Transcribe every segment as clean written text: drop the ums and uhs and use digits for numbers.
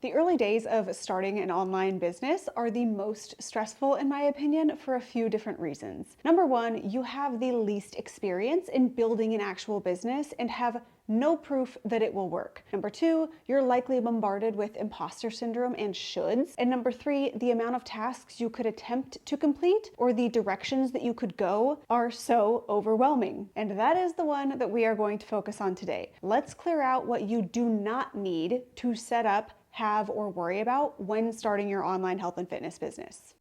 The early days of starting an online business are the most stressful, in my opinion, for a few different reasons. Number one, you have the least experience in building an actual business and have no proof that it will work. Number two, you're likely bombarded with imposter syndrome and shoulds. And number three, the amount of tasks you could attempt to complete or the directions that you could go are so overwhelming. And that is the one that we are going to focus on today. Let's clear out what you do not need to set up, have, or worry about when starting your online health and fitness business.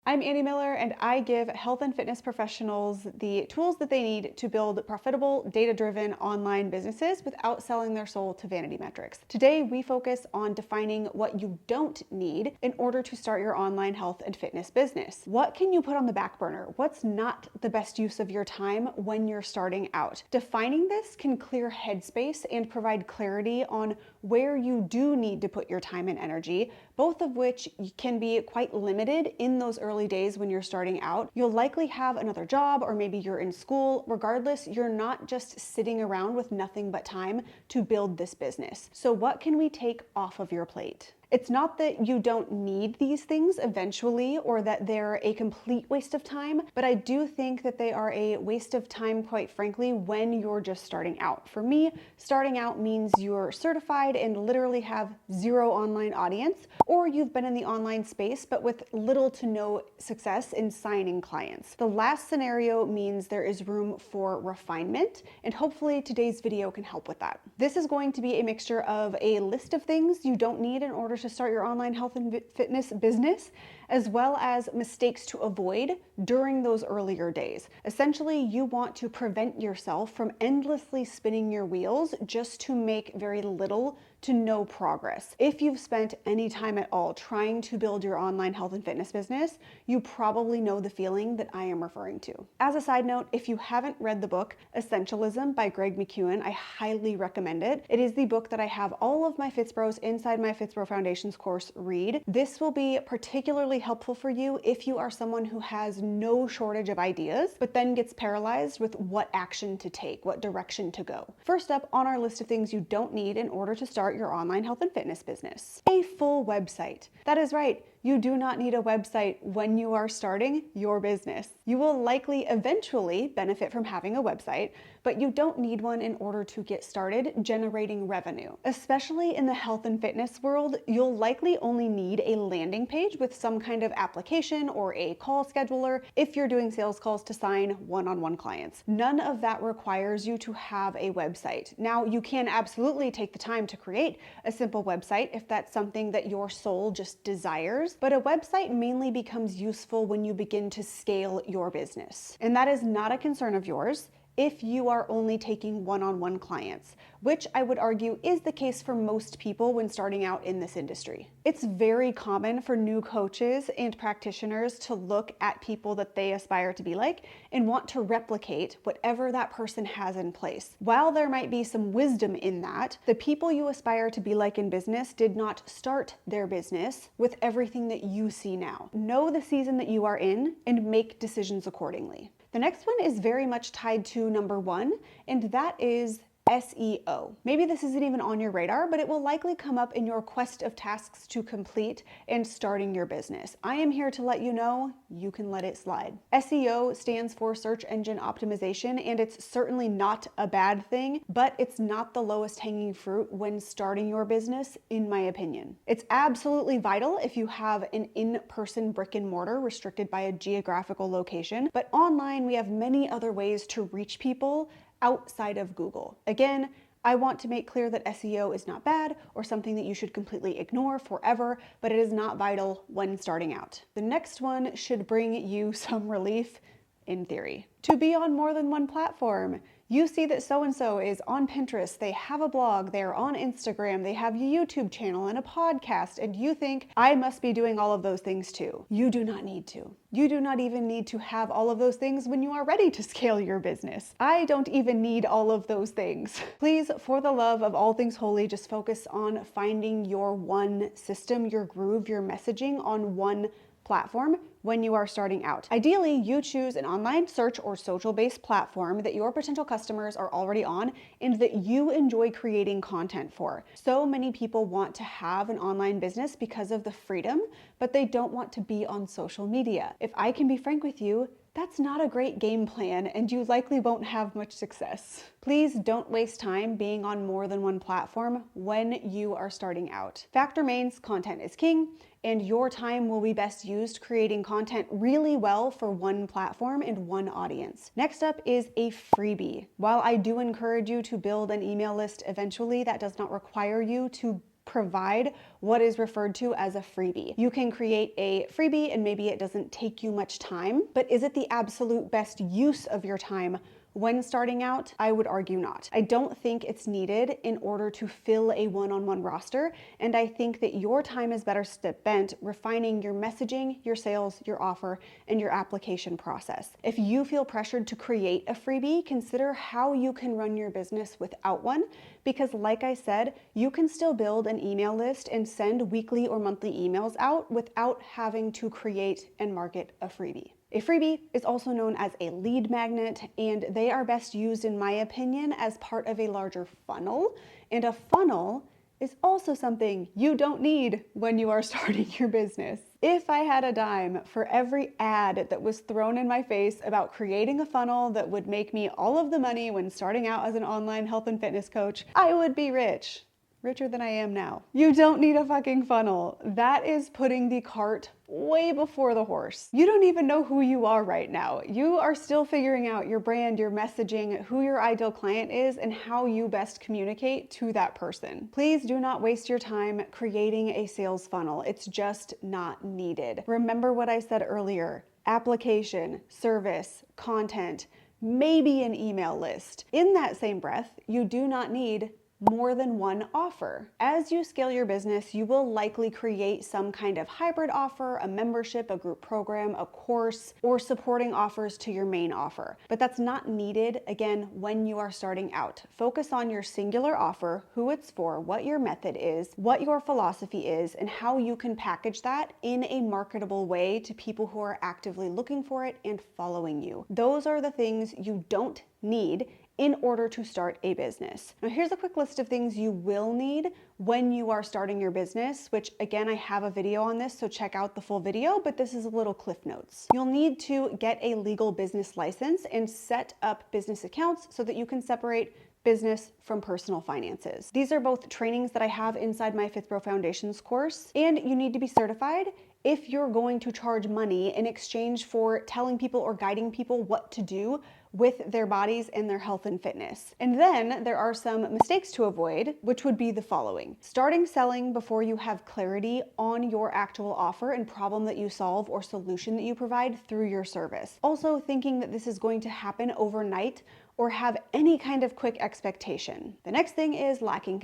I'm Annie Miller, and I give health and fitness professionals the tools that they need to build profitable, data-driven online businesses without selling their soul to vanity metrics. Today, we focus on defining what you don't need in order to start your online health and fitness business. What can you put on the back burner? What's not the best use of your time when you're starting out? Defining this can clear headspace and provide clarity on where you do need to put your time and energy, both of which can be quite limited in those early days when you're starting out. You'll likely have another job, or maybe you're in school. Regardless, you're not just sitting around with nothing but time to build this business. So what can we take off of your plate? It's not that you don't need these things eventually or that they're a complete waste of time, but I do think that they are a waste of time, quite frankly, when you're just starting out. For me, starting out means you're certified and literally have zero online audience, or you've been in the online space but with little to no success in signing clients. The last scenario means there is room for refinement, and hopefully today's video can help with that. This is going to be a mixture of a list of things you don't need in order to start your online health and fitness business, as well as mistakes to avoid during those earlier days. Essentially, you want to prevent yourself from endlessly spinning your wheels just to make very little to no progress. If you've spent any time at all trying to build your online health and fitness business, you probably know the feeling that I am referring to. As a side note, if you haven't read the book Essentialism by Greg McKeown, I highly recommend it. It is the book that I have all of my Fitspros inside my Fitspro Foundations course read. This will be particularly helpful for you if you are someone who has no shortage of ideas, but then gets paralyzed with what action to take, what direction to go. First up on our list of things you don't need in order to start your online health and fitness business: a full website. That is right. You do not need a website when you are starting your business. You will likely eventually benefit from having a website, but you don't need one in order to get started generating revenue. Especially in the health and fitness world, you'll likely only need a landing page with some kind of application or a call scheduler if you're doing sales calls to sign one-on-one clients. None of that requires you to have a website. Now, you can absolutely take the time to create a simple website if that's something that your soul just desires, but a website mainly becomes useful when you begin to scale your business. And that is not a concern of yours if you are only taking one-on-one clients, which I would argue is the case for most people when starting out in this industry. It's very common for new coaches and practitioners to look at people that they aspire to be like and want to replicate whatever that person has in place. While there might be some wisdom in that, the people you aspire to be like in business did not start their business with everything that you see now. Know the season that you are in and make decisions accordingly. The next one is very much tied to number one, and that is SEO. Maybe this isn't even on your radar, but it will likely come up in your quest of tasks to complete and starting your business. I am here to let you know you can let it slide. SEO stands for search engine optimization, and it's certainly not a bad thing, but it's not the lowest hanging fruit when starting your business, in my opinion. It's absolutely vital if you have an in-person brick and mortar restricted by a geographical location, but online we have many other ways to reach people outside of Google. Again, I want to make clear that SEO is not bad or something that you should completely ignore forever, but it is not vital when starting out. The next one should bring you some relief, in theory. To be on more than one platform. You see that so-and-so is on Pinterest, they have a blog, they're on Instagram, they have a YouTube channel and a podcast, and you think, I must be doing all of those things too. You do not need to. You do not even need to have all of those things when you are ready to scale your business. I don't even need all of those things. Please, for the love of all things holy, just focus on finding your one system, your groove, your messaging on one platform. when you are starting out. Ideally, you choose an online search or social-based platform that your potential customers are already on and that you enjoy creating content for. So many people want to have an online business because of the freedom, but they don't want to be on social media. If I can be frank with you, that's not a great game plan and you likely won't have much success. Please don't waste time being on more than one platform when you are starting out. Fact remains, content is king, and your time will be best used creating content really well for one platform and one audience. Next up is a freebie. While I do encourage you to build an email list eventually, that does not require you to provide what is referred to as a freebie. You can create a freebie and maybe it doesn't take you much time, but is it the absolute best use of your time when starting out? I would argue not. I don't think it's needed in order to fill a one-on-one roster, and I think that your time is better spent refining your messaging, your sales, your offer, and your application process. If you feel pressured to create a freebie, consider how you can run your business without one, because like I said, you can still build an email list and send weekly or monthly emails out without having to create and market a freebie. A freebie is also known as a lead magnet, and they are best used, in my opinion, as part of a larger funnel. And a funnel is also something you don't need when you are starting your business. If I had a dime for every ad that was thrown in my face about creating a funnel that would make me all of the money when starting out as an online health and fitness coach, I would be rich. Richer than I am now. You don't need a fucking funnel. That is putting the cart way before the horse. You don't even know who you are right now. You are still figuring out your brand, your messaging, who your ideal client is, and how you best communicate to that person. Please do not waste your time creating a sales funnel. It's just not needed. Remember what I said earlier: application, service, content, maybe an email list. In that same breath, you do not need more than one offer. As you scale your business, you will likely create some kind of hybrid offer, a membership, a group program, a course, or supporting offers to your main offer. But that's not needed, again, when you are starting out. Focus on your singular offer, who it's for, what your method is, what your philosophy is, and how you can package that in a marketable way to people who are actively looking for it and following you. Those are the things you don't need in order to start a business. Now here's a quick list of things you will need when you are starting your business, which again, I have a video on this, so check out the full video, but this is a little cliff notes. You'll need to get a legal business license and set up business accounts so that you can separate business from personal finances. These are both trainings that I have inside my Fifth Pro Foundations course, and you need to be certified if you're going to charge money in exchange for telling people or guiding people what to do with their bodies and their health and fitness. And then there are some mistakes to avoid, which would be the following: starting selling before you have clarity on your actual offer and problem that you solve or solution that you provide through your service. Also thinking that this is going to happen overnight or have any kind of quick expectation. The next thing is lacking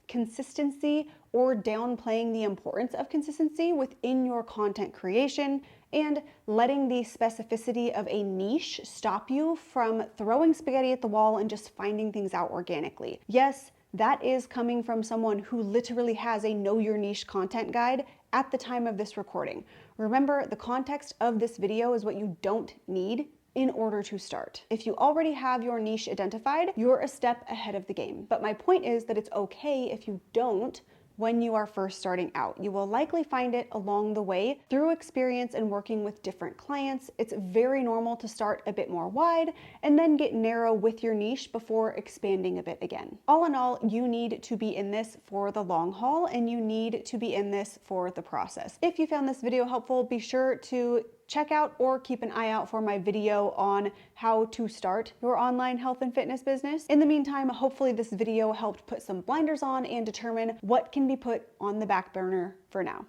consistency or downplaying the importance of consistency within your content creation, and letting the specificity of a niche stop you from throwing spaghetti at the wall and just finding things out organically. Yes, that is coming from someone who literally has a Know Your Niche content guide at the time of this recording. Remember, the context of this video is what you don't need in order to start. If you already have your niche identified, you're a step ahead of the game. But my point is that it's okay if you don't when you are first starting out. You will likely find it along the way through experience and working with different clients. It's very normal to start a bit more wide and then get narrow with your niche before expanding a bit again. All in all, you need to be in this for the long haul and you need to be in this for the process. If you found this video helpful, be sure to check out or keep an eye out for my video on how to start your online health and fitness business. In the meantime, hopefully this video helped put some blinders on and determine what can be put on the back burner for now.